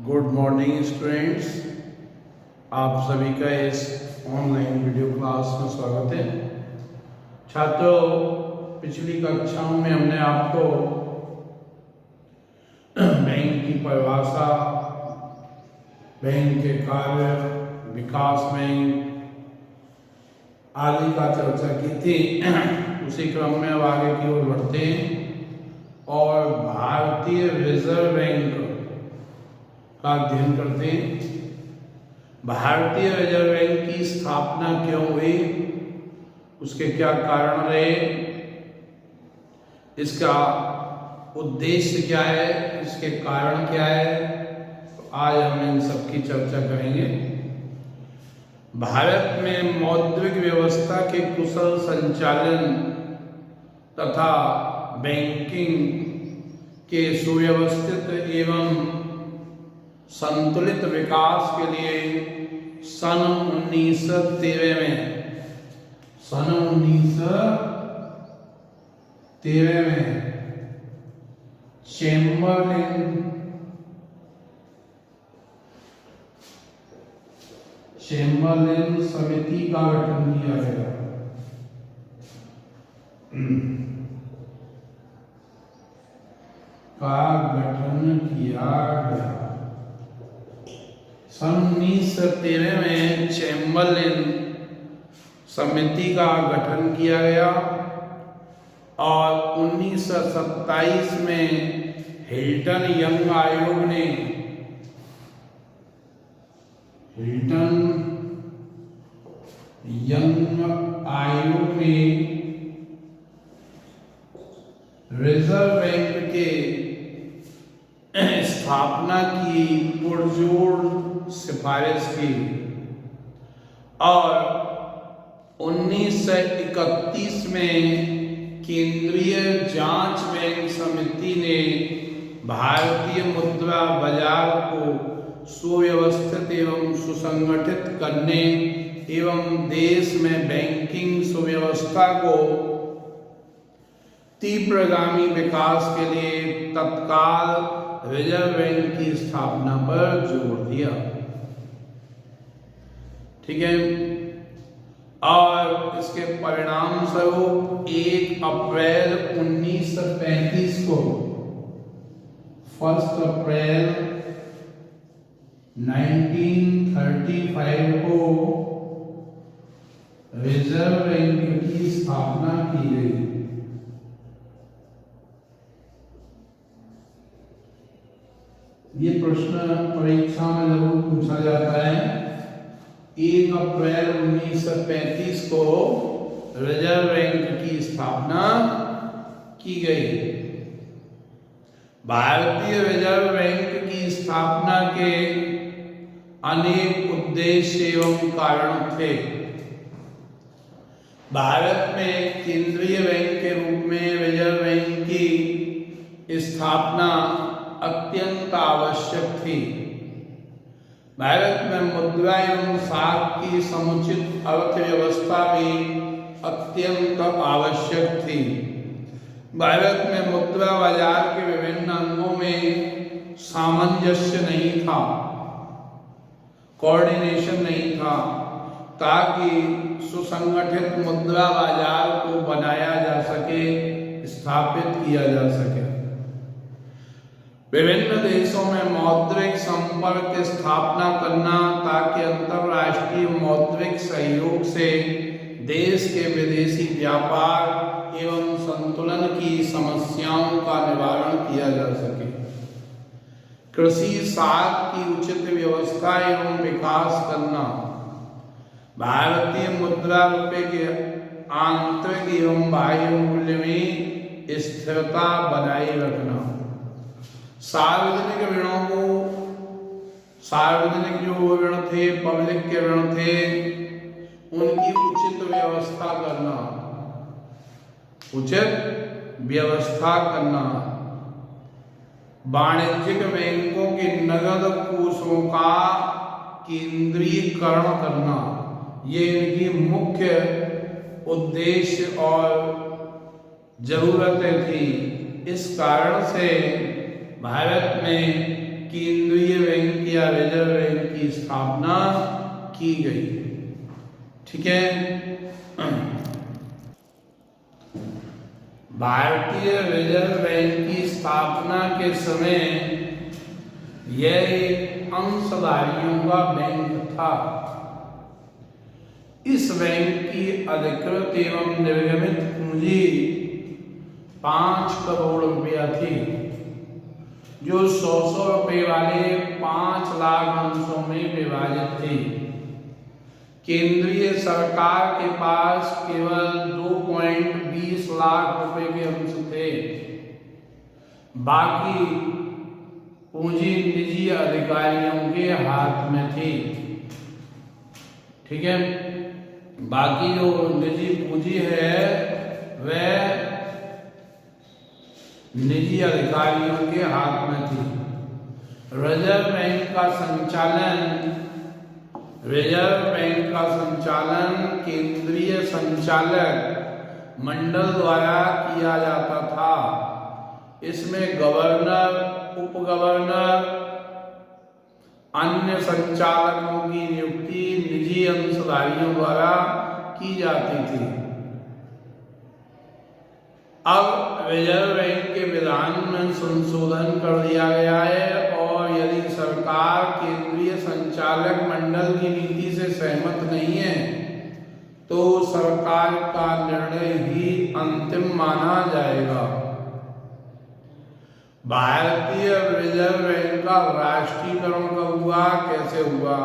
Good morning students, आप सभी का इस ऑनलाइन वीडियो क्लास में स्वागत है। छात्रों, पिछली कक्षाओं में हमने आपको बैंक की परिभाषा, बैंक के कार्य, विकास बैंक आदि का चर्चा की थी। उसी क्रम में अब आगे की ओर बढ़ते हैं और भारतीय रिजर्व बैंक का अध्ययन करते हैं। भारतीय रिजर्व बैंक की स्थापना क्यों हुई, उसके क्या कारण रहे, इसका उद्देश्य क्या है, इसके कारण क्या है, तो आज हम इन सब की चर्चा करेंगे। भारत में मौद्रिक व्यवस्था के कुशल संचालन तथा बैंकिंग के सुव्यवस्थित एवं संतुलित विकास के लिए सन 1913 में चेम्बरलेन समिति का गठन किया गया। सन 1913 में चेम्बरलेन समिति का गठन किया गया और 1927 में हिल्टन यंग आयोग ने रिजर्व बैंक के स्थापना की पुरजोर सिफारिश की और 1931 में केंद्रीय जांच बैंक समिति ने भारतीय मुद्रा बाजार को सुव्यवस्थित एवं सुसंगठित करने एवं देश में बैंकिंग सुव्यवस्था को तीव्रगामी विकास के लिए तत्काल रिजर्व बैंक की स्थापना पर जोर दिया। ठीक है, और इसके परिणाम स्वरूप 1 अप्रैल 1935 को 1 अप्रैल 1935 को रिजर्व बैंक की स्थापना की गई। ये प्रश्न परीक्षा में जरूर पूछा जाता है। 1 अप्रैल 1935 को रिजर्व बैंक की स्थापना की गई। भारतीय रिजर्व बैंक की स्थापना के अनेक उद्देश्य एवं कारण थे। भारत में केंद्रीय बैंक के रूप में रिजर्व बैंक की स्थापना अत्यंत आवश्यक थी। भारत में मुद्रा एवं साख की समुचित अर्थव्यवस्था भी अत्यंत आवश्यक थी। भारत में मुद्रा बाजार के विभिन्न अंगों में सामंजस्य नहीं था, कोऑर्डिनेशन नहीं था, ताकि सुसंगठित मुद्रा बाजार को बनाया जा सके, स्थापित किया जा सके। विभिन्न देशों में मौद्रिक संपर्क की स्थापना करना ताकि अंतर्राष्ट्रीय मौद्रिक सहयोग से देश के विदेशी व्यापार एवं संतुलन की समस्याओं का निवारण किया जा सके। कृषि साख की उचित व्यवस्था एवं विकास करना, भारतीय मुद्रा रुपये के आंतरिक एवं बाह्य मूल्य में स्थिरता बनाए रखना, सार्वजनिक जो ऋण थे, पब्लिक के ऋण थे, उनकी उचित व्यवस्था करना, वाणिज्यिक बैंकों के नगद कोषों का केंद्रीकरण करना, ये इनकी मुख्य उद्देश्य और जरूरतें थी। इस कारण से भारत में केंद्रीय बैंक इंडिया रिजर्व बैंक की स्थापना की गई। ठीक है, भारतीय रिजर्व बैंक की स्थापना के समय यह एक अंशधारियों का बैंक था। इस बैंक की अधिकृत एवं निर्गमित पूंजी 5 करोड़ रुपया थी, जो 100 रुपए वाले 5 लाख अंशों में विभाजित थी। केंद्रीय सरकार के पास केवल 2.20 लाख रुपए के अंश थे। बाकी पूंजी निजी अधिकारियों के हाथ में थी। ठीक है, बाकी जो निजी पूंजी है वह निजी अधिकारियों के हाथ में थी। रिजर्व बैंक का संचालन केंद्रीय संचालक मंडल द्वारा किया जाता था। इसमें गवर्नर, उप गवर्नर, अन्य संचालकों की नियुक्ति निजी अंशधारियों द्वारा की जाती थी। अब रिजर्व बैंक के विधान में संशोधन कर दिया गया है और यदि सरकार केंद्रीय संचालक मंडल की नीति से सहमत नहीं है तो सरकार का निर्णय ही अंतिम माना जाएगा। भारतीय रिजर्व बैंक का राष्ट्रीयकरण कब हुआ, कैसे हुआ?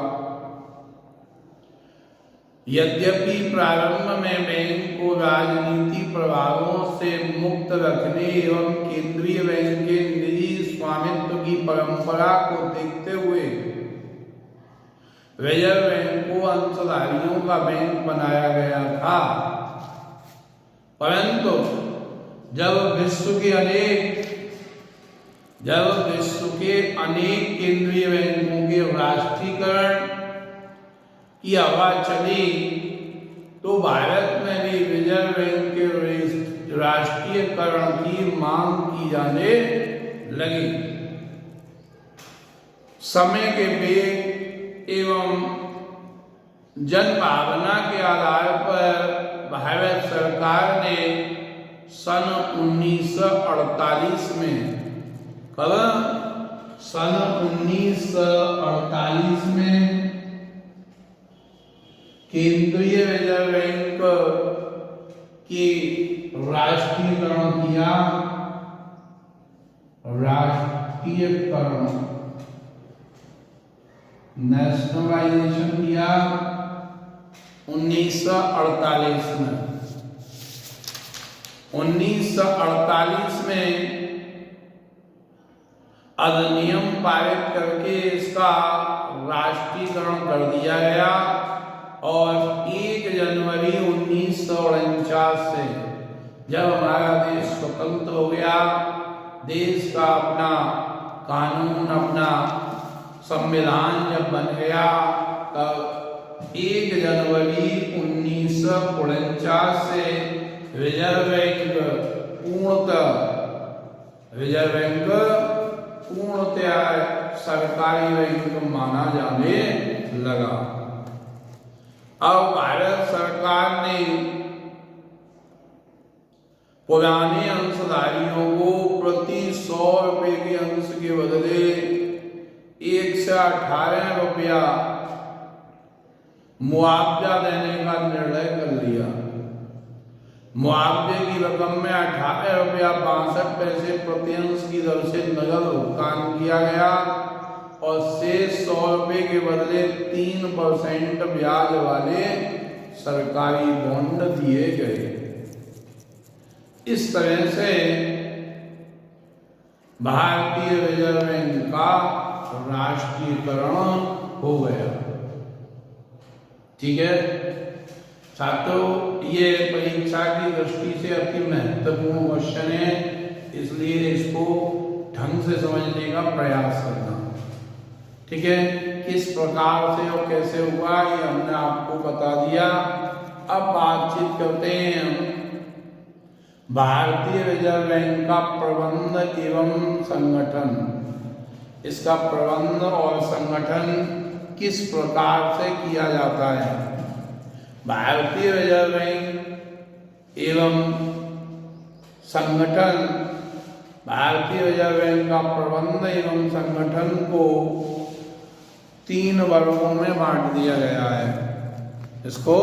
यद्यपि प्रारंभ में बैंक को राजनीति प्रभावों से मुक्त रखने एवं केंद्रीय बैंक के निजी स्वामित्व की परंपरा को देखते हुए रिजर्व बैंक को अंशधारियों का बैंक बनाया गया था, परंतु जब विश्व के अनेक केंद्रीय बैंकों के राष्ट्रीयकरण की हवा चली तो भारत में भी रिजर्व बैंक के राष्ट्रीयकरण की मांग की जाने लगी। समय के वेग एवं जन भावना के आधार पर भारत सरकार ने सन 1948 में सन 1948 में केंद्रीय रिजर्व बैंक की राष्ट्रीयकरण किया। नेशनलाइजेशन किया 1948 में। 1948 में अधिनियम पारित करके इसका राष्ट्रीयकरण कर दिया गया और 1 जनवरी 1949 से जब हमारा देश स्वतंत्र हो गया, देश का अपना कानून, अपना संविधान जब बन गया, तब 1 जनवरी 1949 से रिजर्व बैंक पूर्णतया सरकारी बैंक माना जाने लगा। अब भारत सरकार ने पुराने अंशधारियों को प्रति 100 रुपए के अंश के बदले 118 रुपया मुआवजा देने का निर्णय कर लिया। मुआवजे की रकम में 18 रुपया 62 पैसे प्रति अंश की दर से नगद भुगतान किया गया और शेष 100 रुपए के बदले 3% ब्याज वाले सरकारी बॉन्ड दिए गए। इस तरह से भारतीय रिजर्व बैंक का राष्ट्रीयकरण हो गया। ठीक है छात्रों, ये परीक्षा की दृष्टि से अति महत्वपूर्ण क्वेश्चन है, इसलिए इसको ढंग से समझने का प्रयास करना। ठीक है, किस प्रकार से और कैसे हुआ ये हमने आपको बता दिया। अब बातचीत करते हैं भारतीय रिजर्व बैंक का प्रबंध एवं संगठन। इसका प्रबंध और संगठन किस प्रकार से किया जाता है। भारतीय रिजर्व बैंक एवं संगठन, भारतीय रिजर्व बैंक का प्रबंध एवं संगठन को 3 वर्गों में बांट दिया गया है। इसको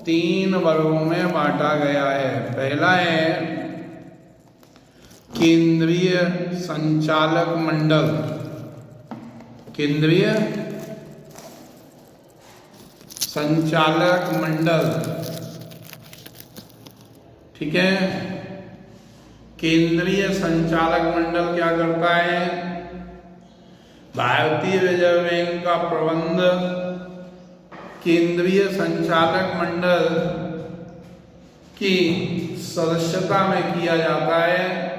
3 वर्गों में बांटा गया है। पहला है केंद्रीय संचालक मंडल, केंद्रीय संचालक मंडल, ठीक है। केंद्रीय संचालक मंडल क्या करता है? भारतीय रिजर्व बैंक का प्रबंध केंद्रीय संचालक मंडल की सदस्यता में किया जाता है।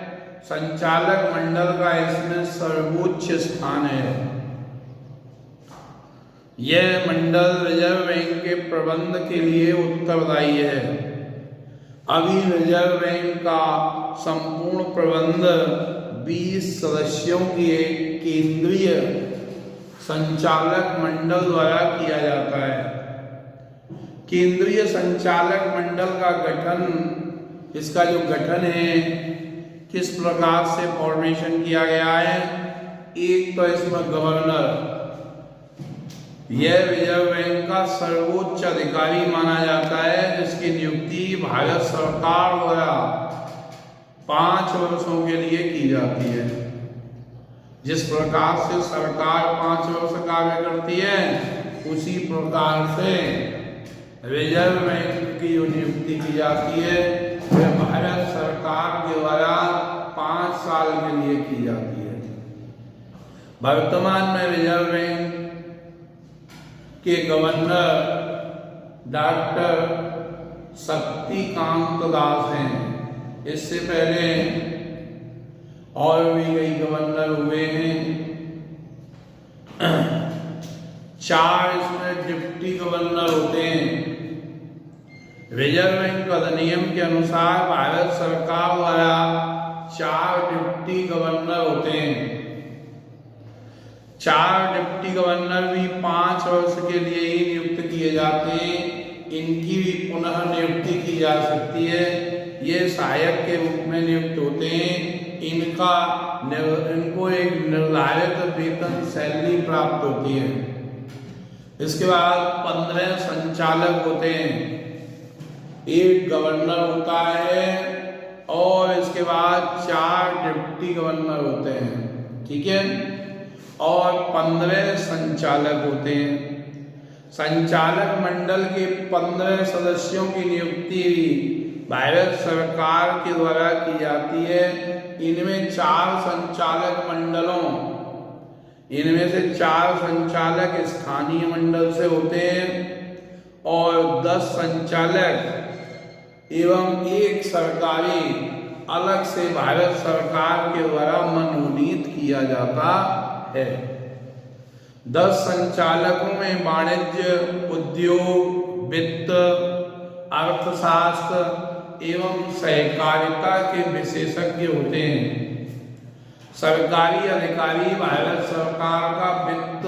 संचालक मंडल का इसमें सर्वोच्च स्थान है। यह मंडल रिजर्व बैंक के प्रबंध के लिए उत्तरदायी है। अभी रिजर्व बैंक का संपूर्ण प्रबंध 20 सदस्यों की एक केंद्रीय संचालक मंडल द्वारा किया जाता है। केंद्रीय संचालक मंडल का गठन, इसका जो गठन है किस प्रकार से फॉर्मेशन किया गया है। एक तो इसमें गवर्नर, यह रिजर्व बैंक का सर्वोच्च अधिकारी माना जाता है, जिसकी नियुक्ति भारत सरकार द्वारा 5 वर्षों के लिए की जाती है। जिस प्रकार से सरकार 5 वर्ष कार्य करती है, उसी प्रकार से रिजर्व बैंक की जो नियुक्ति की जाती है वह भारत सरकार के द्वारा 5 साल के लिए की जाती है। वर्तमान में रिजर्व बैंक के गवर्नर डॉक्टर शक्तिकांत दास हैं। इससे पहले और भी कई गवर्नर हुए हैं। 4 इसमें डिप्टी गवर्नर होते हैं। रिजर्व बैंक अधिनियम के अनुसार भारत सरकार द्वारा 4 डिप्टी गवर्नर होते हैं। 4 डिप्टी गवर्नर भी 5 वर्ष के लिए ही नियुक्त किए जाते हैं। इनकी भी पुनः नियुक्ति की जा सकती है। ये सहायक के रूप में नियुक्त होते हैं। इनको एक निर्धारित वेतन सैलरी प्राप्त होती है। इसके बाद 15 संचालक होते हैं। एक गवर्नर होता है और इसके बाद 4 डिप्टी गवर्नर होते हैं, ठीक है, और 15 संचालक होते हैं। संचालक मंडल के 15 सदस्यों की नियुक्ति भारत सरकार के द्वारा की जाती है। इनमें 4 संचालक मंडलों, इनमें से 4 संचालक स्थानीय मंडल से होते हैं और 10 संचालक एवं 1 सरकारी अलग से भारत सरकार के द्वारा मनोनीत किया जाता है। 10 संचालकों में वाणिज्य, उद्योग, वित्त, अर्थशास्त्र एवं सहकारिता के विशेषज्ञ होते हैं। सरकारी अधिकारी भारत सरकार का वित्त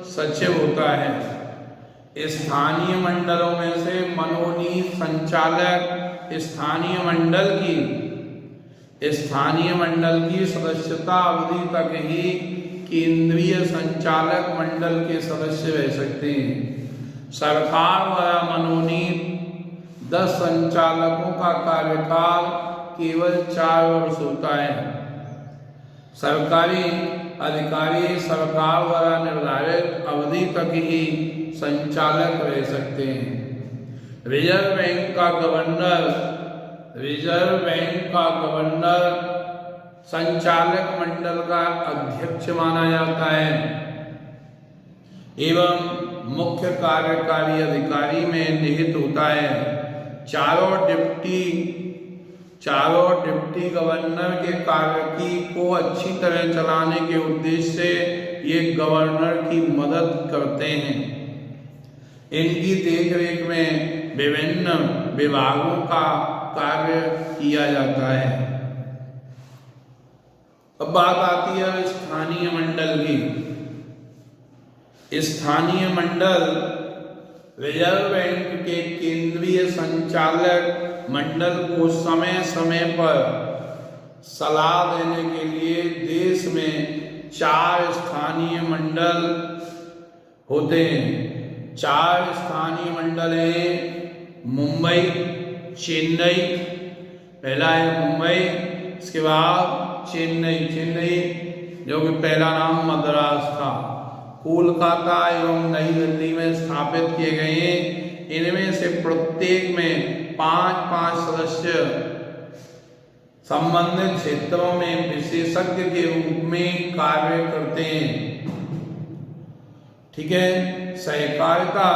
सचिव होता है। स्थानीय मंडलों में से मनोनीत संचालक स्थानीय मंडल की सदस्यता अवधि तक ही केंद्रीय संचालक मंडल के सदस्य रह सकते हैं। सरकार द्वारा मनोनीत 10 संचालकों का कार्यकाल केवल 4 वर्ष होता है। सरकारी अधिकारी सरकार द्वारा निर्धारित अवधि तक ही संचालक रह सकते हैं। रिजर्व बैंक का गवर्नर संचालक मंडल का अध्यक्ष माना जाता है एवं मुख्य कार्यकारी अधिकारी में निहित होता है। चारों डिप्टी गवर्नर के कार्य को अच्छी तरह चलाने के उद्देश्य से ये गवर्नर की मदद करते हैं। इनकी देखरेख में विभिन्न विभागों का कार्य किया जाता है। अब बात आती है स्थानीय मंडल की। स्थानीय मंडल रिजर्व बैंक के केंद्रीय संचालक मंडल को समय समय पर सलाह देने के लिए देश में 4 स्थानीय मंडल होते हैं। 4 स्थानीय मंडल हैं मुंबई, चेन्नई, पहला है मुंबई, इसके बाद चेन्नई जो कि पहला नाम मद्रास था, कोलकाता एवं नई दिल्ली में स्थापित किए गए हैं। इनमें से प्रत्येक में 5-5 सदस्य संबंधित क्षेत्रों में विशेषज्ञ के रूप में कार्य करते हैं। ठीक है। सहकारिता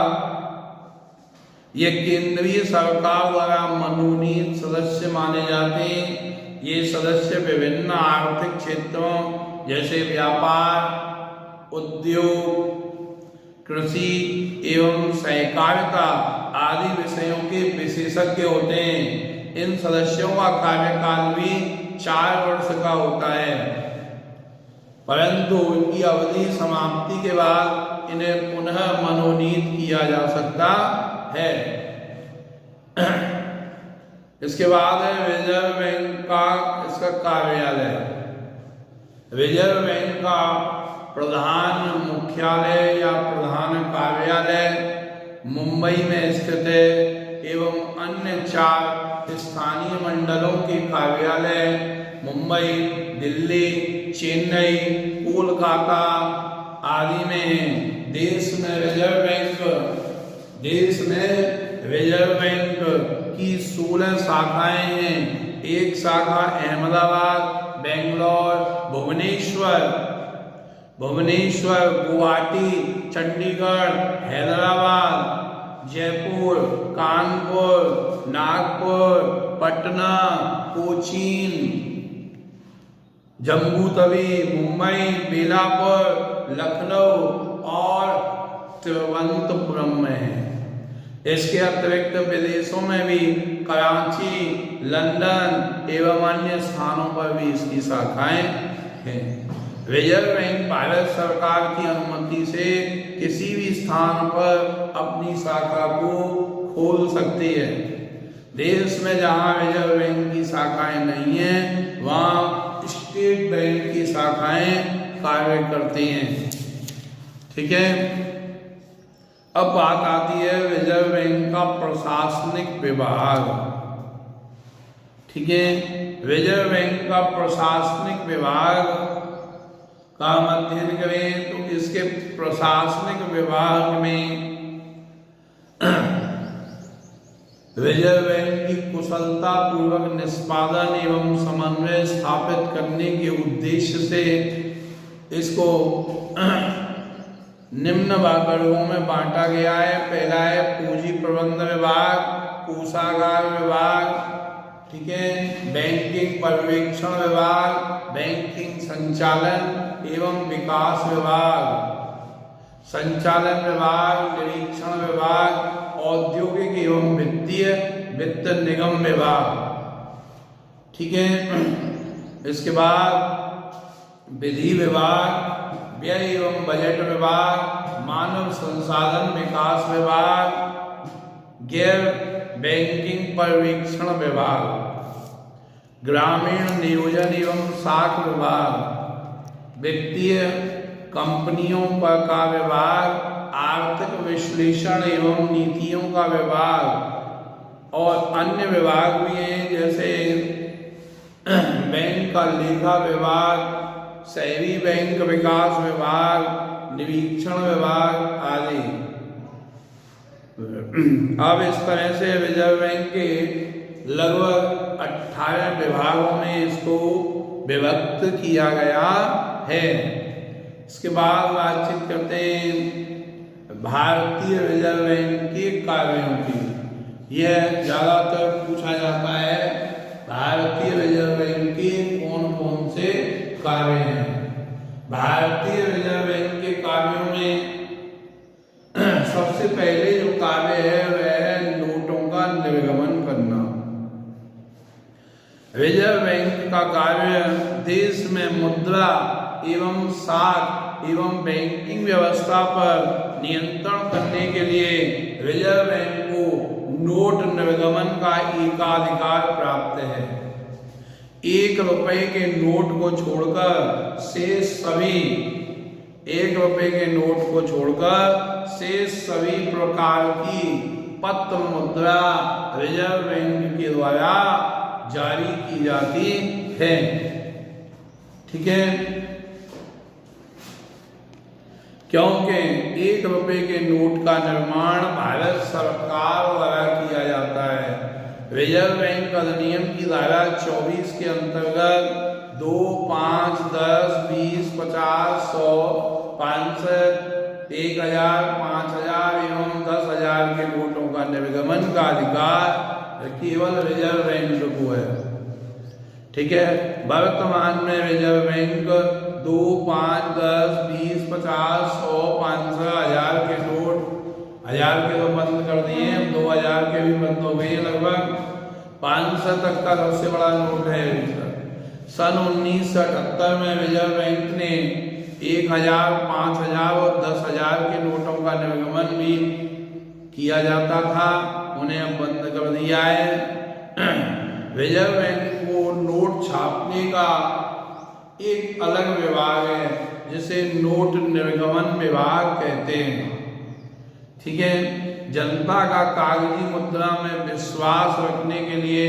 ये केंद्रीय सरकार द्वारा मनोनीत सदस्य माने जाते हैं। ये सदस्य विभिन्न आर्थिक क्षेत्रों जैसे व्यापार, उद्योग, कृषि एवं सहकारिता आदि विषयों के विशेषज्ञ होते हैं। इन सदस्यों का कार्यकाल भी 4 वर्ष का होता है, परंतु इनकी अवधि समाप्ति के बाद इन्हें पुनः मनोनीत किया जा सकता है। इसके बाद है रिजर्व बैंक का इसका कार्यालय। रिजर्व बैंक का प्रधान मुख्यालय या प्रधान कार्यालय मुंबई में स्थित है एवं अन्य 4 स्थानीय मंडलों के कार्यालय मुंबई, दिल्ली, चेन्नई, कोलकाता आदि में हैं। देश में रिजर्व बैंक की 16 शाखाएं हैं। एक शाखा अहमदाबाद, बेंगलोर, भुवनेश्वर, गुवाहाटी, चंडीगढ़, हैदराबाद, जयपुर, कानपुर, नागपुर, पटना, कोचीन, जम्मूतवी, मुंबई, बेलापुर, लखनऊ और तिरुवनंतपुरम में है। इसके अतिरिक्त विदेशों में भी कराची, लंदन एवं अन्य स्थानों पर भी इसकी शाखाएं हैं। रिजर्व बैंक भारत सरकार की अनुमति से किसी भी स्थान पर अपनी शाखा को खोल सकती है। देश में जहां रिजर्व बैंक की शाखाएं नहीं हैं, वहां स्टेट बैंक की शाखाएं कार्य करती हैं। ठीक है। अब बात आती है रिजर्व बैंक का प्रशासनिक विभाग। ठीक है। रिजर्व बैंक का प्रशासनिक विभाग का अध्ययन करें तो इसके प्रशासनिक विभाग में रिजर्व बैंक की कुशलता पूर्वक निष्पादन एवं समन्वय स्थापित करने के उद्देश्य से इसको निम्न वर्गों में बांटा गया है। पहला है पूंजी प्रबंध विभाग, कोषागार विभाग, ठीक है, बैंकिंग पर्यवेक्षण विभाग, बैंकिंग संचालन एवं विकास विभाग, संचालन विभाग, निरीक्षण विभाग, औद्योगिक एवं वित्त निगम विभाग। ठीक है। इसके बाद विधि विभाग, व्यय एवं बजट विभाग, मानव संसाधन विकास विभाग, गैर बैंकिंग पर्यवेक्षण विभाग, ग्रामीण नियोजन एवं साख विभाग, वित्तीय कंपनियों का विभाग, आर्थिक विश्लेषण एवं नीतियों का विभाग और अन्य विभाग भी हैं जैसे बैंक का लेखा विभाग, शहरी बैंक विकास विभाग, निरीक्षण विभाग आदि। अब इस तरह से रिजर्व बैंक के लगभग 18 विभागों में इसको विभक्त किया गया है। इसके बाद बातचीत करते हैं भारतीय रिजर्व बैंक के कार्यों की। यह ज्यादातर पूछा जाता है भारतीय रिजर्व बैंक के कौन कौन से कार्य हैं। भारतीय रिजर्व बैंक के कार्यों में सबसे पहले जो कार्य है वह है नोटों का निर्गमन करना। रिजर्व बैंक का कार्य देश में मुद्रा एवं साख एवं बैंकिंग व्यवस्था पर नियंत्रण करने के लिए रिजर्व बैंक को नोट निर्गमन का एकाधिकार प्राप्त है। 1 रुपए के नोट को छोड़कर शेष सभी 1 रुपए के नोट को छोड़कर शेष सभी प्रकार की पत्र मुद्रा रिजर्व बैंक के द्वारा जारी की जाती है। ठीक है, क्योंकि 1 रुपए के नोट का निर्माण भारत सरकार द्वारा किया जाता है। रिजर्व बैंक अधिनियम की धारा 24 के अंतर्गत 2, 5, 10, 20, 50, 100, 500, 1000, 5000 एवं 10,000 के नोटों का निर्गमन का अधिकार केवल रिजर्व बैंक को है। ठीक है, वर्तमान में रिजर्व बैंक 2, 5, 10, 20, 50, 100, 500, 1000 के नोट, 1000 के तो बंद कर दिए, 2000 के भी बंद हो गए, लगभग 500 तक का सबसे बड़ा नोट है। सन 1978 में रिजर्व बैंक ने 1000, 5000 और 10,000 के नोटों का निर्गमन भी किया जाता था, उन्हें अब बंद कर दिया है। रिजर्व बैंक को नोट छापने का एक अलग विभाग है जिसे नोट निर्गमन विभाग कहते हैं। ठीक है, जनता का कागजी मुद्रा में विश्वास रखने के लिए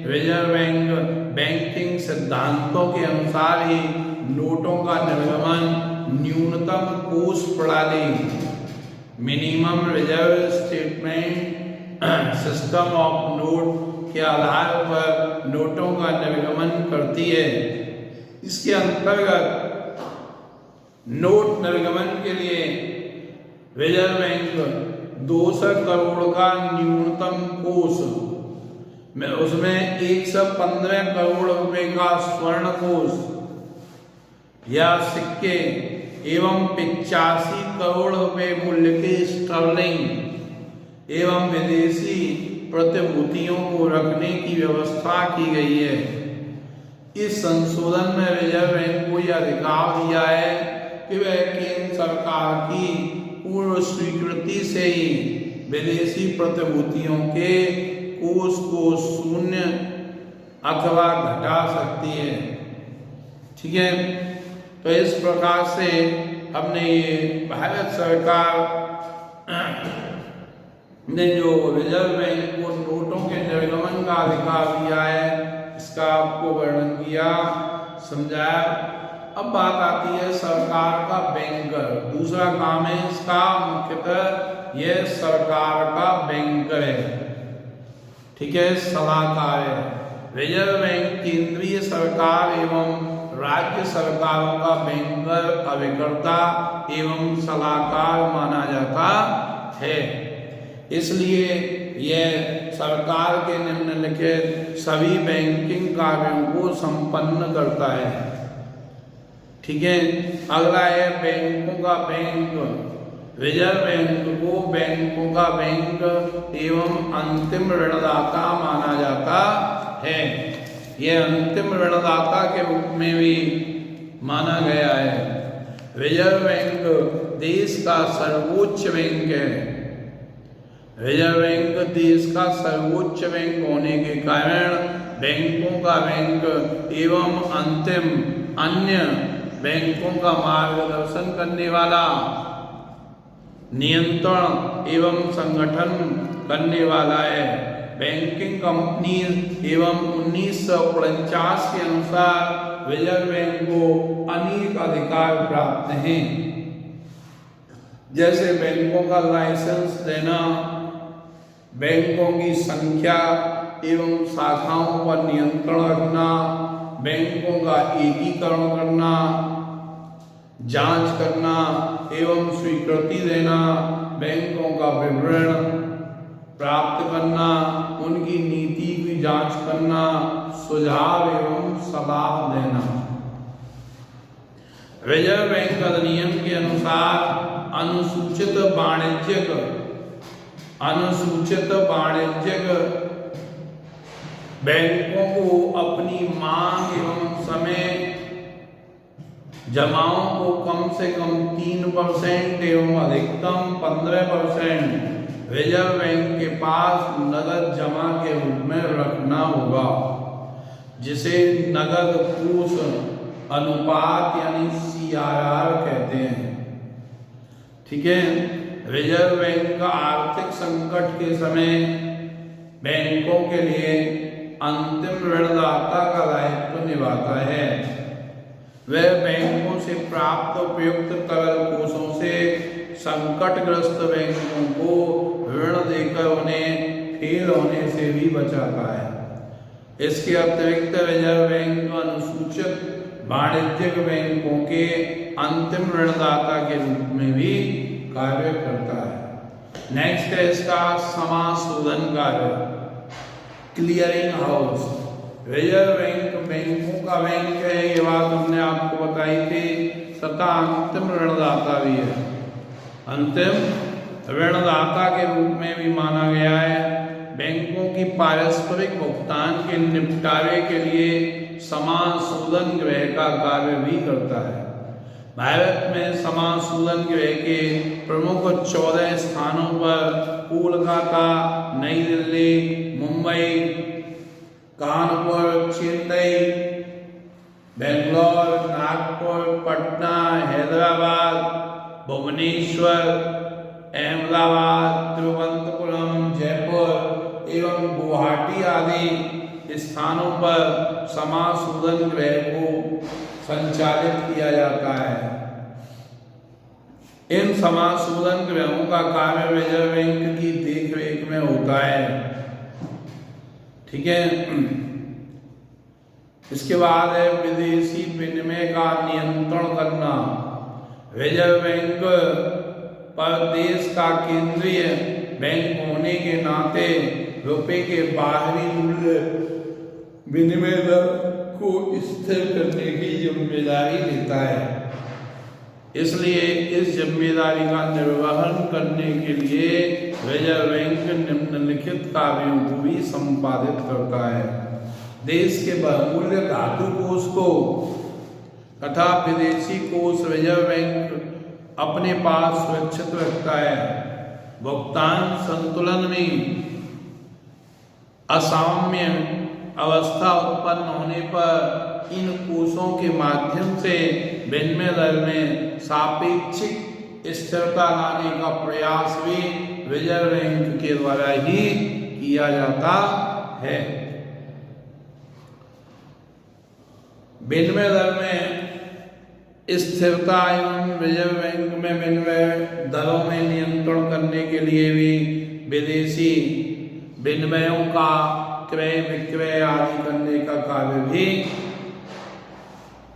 रिजर्व बैंक बैंकिंग सिद्धांतों के अनुसार ही नोटों का निर्गमन न्यूनतम कोष प्रणाली minimum reserve statement system of note के आधार पर नोटों का निर्गमन करती है। इसके अंतर्गत नोट निर्गमन के लिए रिजर्व बैंक 200 करोड़ का न्यूनतम कोष में उसमें 115 करोड़ रुपए का स्वर्ण कोष या सिक्के एवं 85 करोड़ रुपए मूल्य के स्टर्लिंग एवं विदेशी प्रतिभूतियों को रखने की व्यवस्था की गई है। इस संशोधन में रिजर्व बैंक को यह अधिकार दिया है कि वह केंद्र सरकार की पूर्व स्वीकृति से ही विदेशी प्रतिभूतियों के कोष को शून्य अथवा घटा सकती है। ठीक है, तो इस प्रकार से हमने ये भारत सरकार ने जो रिजर्व बैंक को नोटों के निर्गमन का अधिकार दिया है इसका आपको वर्णन किया, समझाया। अब बात आती है सरकार का बैंकर। दूसरा काम है इसका मुख्यतः यह सरकार का बैंकर है। ठीक है, सलाहकार है। रिजर्व बैंक केंद्रीय सरकार एवं राज्य सरकारों का बैंकर, अभिकर्ता एवं सलाहकार माना जाता है। इसलिए यह सरकार के निम्नलिखित सभी बैंकिंग कार्यों को संपन्न करता है। ठीक है, अगला है बैंकों का बैंक। रिजर्व बैंक को बैंकों का बैंक एवं अंतिम ऋणदाता माना जाता है। यह अंतिम ऋणदाता के रूप में भी माना गया है। रिजर्व बैंक देश का सर्वोच्च बैंक है। रिजर्व बैंक देश का सर्वोच्च बैंक होने के कारण बैंकों का बैंक एवं अंतिम अन्य बैंकों का मार्गदर्शन करने वाला, नियंत्रण एवं संगठन करने वाला है। बैंकिंग कंपनी एवं 1949 के अनुसार रिजर्व बैंक को अनेक अधिकार प्राप्त हैं, जैसे बैंकों का लाइसेंस देना, बैंकों की संख्या एवं शाखाओं पर नियंत्रण रखना, बैंकों का एकीकरण करना, जांच करना एवं स्वीकृति देना, बैंकों का विवरण प्राप्त करना, उनकी नीति की जांच करना, सुझाव एवं सलाह देना। रिजर्व बैंक अधिनियम के अनुसार अनुसूचित वाणिज्यिक बैंकों को अपनी मांग एवं समय जमाओं को कम से कम 3% एवं अधिकतम 15% रिजर्व बैंक के पास नगद जमा के रूप में रखना होगा, जिसे नगद कोष अनुपात यानी CRR कहते हैं। ठीक है। रिजर्व बैंक का आर्थिक संकट के समय बैंकों के लिए अंतिम ऋणदाता का दायित्व निभाता है। वह बैंकों से प्राप्त उपयुक्त तरल कोषों से संकटग्रस्त बैंकों को ऋण देकर उन्हें फेल होने से भी बचाता है। इसके अतिरिक्त रिजर्व बैंक अनुसूचित वाणिज्यिक बैंकों के अंतिम ऋणदाता के रूप में भी कार्य करता है। नेक्स्ट है इसका समाशोधन कार्य, क्लियरिंग हाउस। रिजर्व बैंक बैंकों का बैंक है, ये बात हमने आपको बताई थी, तथा अंतिम ऋणदाता भी है। अंतिम ऋणदाता के रूप में भी माना गया है। बैंकों की पारस्परिक भुगतान के निपटारे के लिए समाशोधन गृह का कार्य भी करता है। भारत में समाशोधन गृह के प्रमुख 14 स्थानों पर कोलकाता, नई दिल्ली, मुंबई, कानपुर, चेन्नई, बेंगलोर, नागपुर, पटना, हैदराबाद, भुवनेश्वर, अहमदाबाद, तिरुवनंतपुरम, जयपुर एवं गुवाहाटी आदि स्थानों पर समाशोधन गृह को संचालित किया जाता है। इन समाशोधन गृहों का कार्य रिजर्व बैंक की देखरेख में होता है। ठीक है। इसके बाद है विदेशी विनिमय का नियंत्रण करना। रिजर्व बैंक पर देश का केंद्रीय बैंक होने के नाते रुपए के बाहरी मूल्य विनिमय दर को स्थिर करने की जिम्मेदारी लेता है। इसलिए इस जिम्मेदारी का निर्वहन करने के लिए रिजर्व बैंक निम्नलिखित कार्यों को भी संपादित करता है। देश के बहुमूल्य धातु कोष को तथा विदेशी कोष रिजर्व बैंक अपने पास सुरक्षित रखता है। भुगतान संतुलन में असाम्य अवस्था उत्पन्न होने पर इन कोषों के माध्यम से विनिमय दर में सापेक्षिक स्थिरता लाने का प्रयास भी रिजर्व बैंक के द्वारा ही किया जाता है। विनिमय दर में स्थिरता एवं रिजर्व बैंक में विनिमय दरों में नियंत्रण करने के लिए भी विदेशी विनिमयों का क्रय विक्रय आदि करने का कार्य भी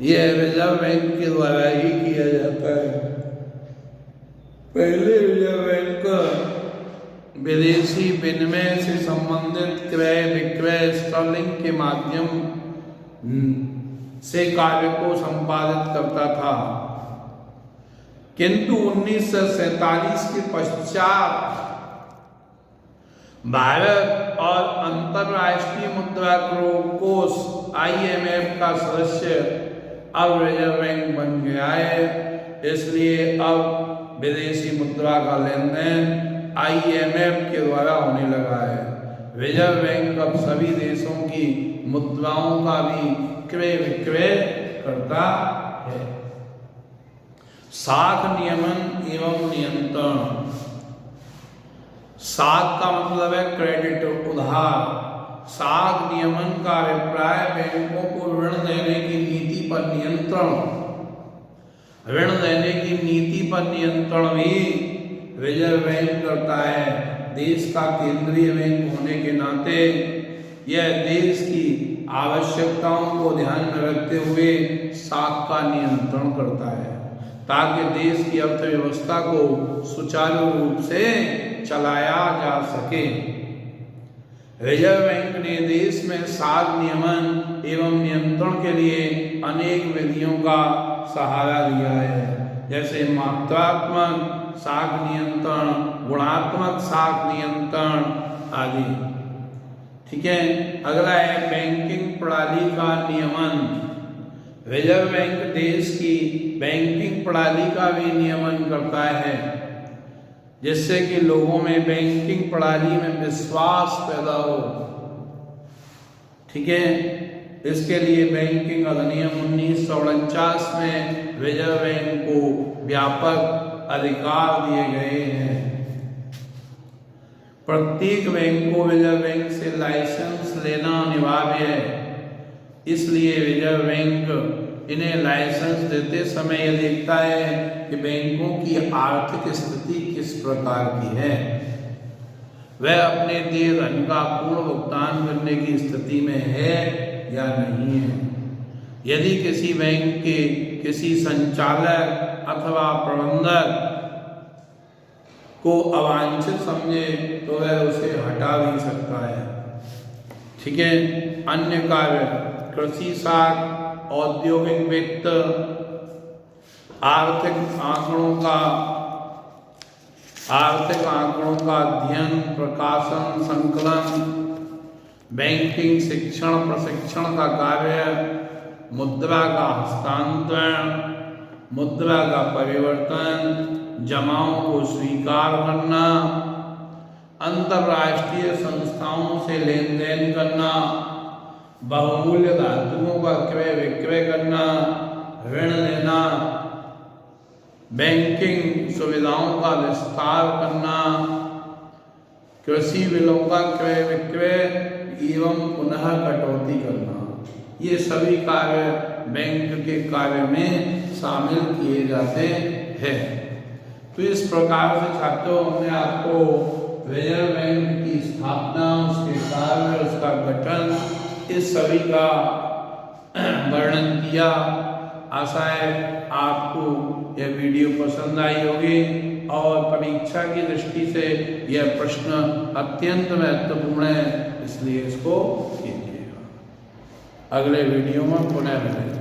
यह रिजर्व बैंक के द्वारा ही किया जाता है। पहले रिजर्व बैंक विदेशी विनिमय से संबंधित क्रय विक्रय स्टर्लिंग के माध्यम से कार्य को संपादित करता था, किंतु 1947 के पश्चात भारत और अंतर्राष्ट्रीय मुद्रा कोष IMF का सदस्य अब रिजर्व बैंक बन गया है। इसलिए अब विदेशी मुद्रा का लेन देन IMF के द्वारा होने लगा है। रिजर्व बैंक अब सभी देशों की मुद्राओं का भी क्रय विक्रय करता है। साख नियमन एवं नियंत्रण। साख का मतलब है क्रेडिट, उधार। साख नियमन का अभिप्राय बैंकों को ऋण देने की नीति पर नियंत्रण। ऋण देने की नीति पर नियंत्रण भी रिजर्व बैंक करता है। देश का केंद्रीय बैंक होने के नाते यह देश की आवश्यकताओं को ध्यान में रखते हुए साख का नियंत्रण करता है, ताकि देश की अर्थव्यवस्था को सुचारू रूप से चलाया जा सके। रिजर्व बैंक ने देश में साख नियमन एवं नियंत्रण के लिए अनेक विधियों का सहारा लिया है, जैसे मात्रात्मक साख नियंत्रण, गुणात्मक साख नियंत्रण आदि। ठीक है। अगला है बैंकिंग प्रणाली का नियमन। रिजर्व बैंक देश की बैंकिंग प्रणाली का भी नियमन करता है, जिससे कि लोगों में बैंकिंग प्रणाली में विश्वास पैदा हो। ठीक है, इसके लिए बैंकिंग अधिनियम 1949 में रिजर्व बैंक को व्यापक अधिकार दिए गए हैं। प्रत्येक बैंक को रिजर्व बैंक से लाइसेंस लेना अनिवार्य है, इसलिए रिजर्व बैंक इन्हें लाइसेंस देते समय यह देखता है कि बैंकों की आर्थिक स्थिति किस प्रकार की है, वह अपने दिए धन का पूर्ण भुगतान करने की स्थिति में है या नहीं है। यदि किसी बैंक के किसी संचालक अथवा प्रबंधक को अवांछित समझे तो वह उसे हटा भी सकता है। ठीक है, अन्य कार्य कृषि साख, औद्योगिक वित्त, आर्थिक आंकड़ों का अध्ययन, प्रकाशन, संकलन, बैंकिंग शिक्षण प्रशिक्षण का कार्य, मुद्रा का हस्तांतरण, मुद्रा का परिवर्तन, जमाओं को स्वीकार करना, अंतरराष्ट्रीय संस्थाओं से लेन देन करना, बहुमूल्य धातुओं का क्रय विक्रय करना, ऋण लेना, बैंकिंग सुविधाओं का विस्तार करना, कृषि बिलों का क्रय विक्रय एवं पुनः कटौती करना, ये सभी कार्य बैंक के कार्य में शामिल किए जाते हैं। तो इस प्रकार से छात्रों हमने आपको रिजर्व बैंक की स्थापना, उसके कार्य, उसका गठन, इस सभी का वर्णन किया। आशा है आपको यह वीडियो पसंद आई होगी और परीक्षा की दृष्टि से यह प्रश्न अत्यंत महत्वपूर्ण है, इसलिए इसको कीजिएगा। अगले वीडियो में पुनः मिलेंगे।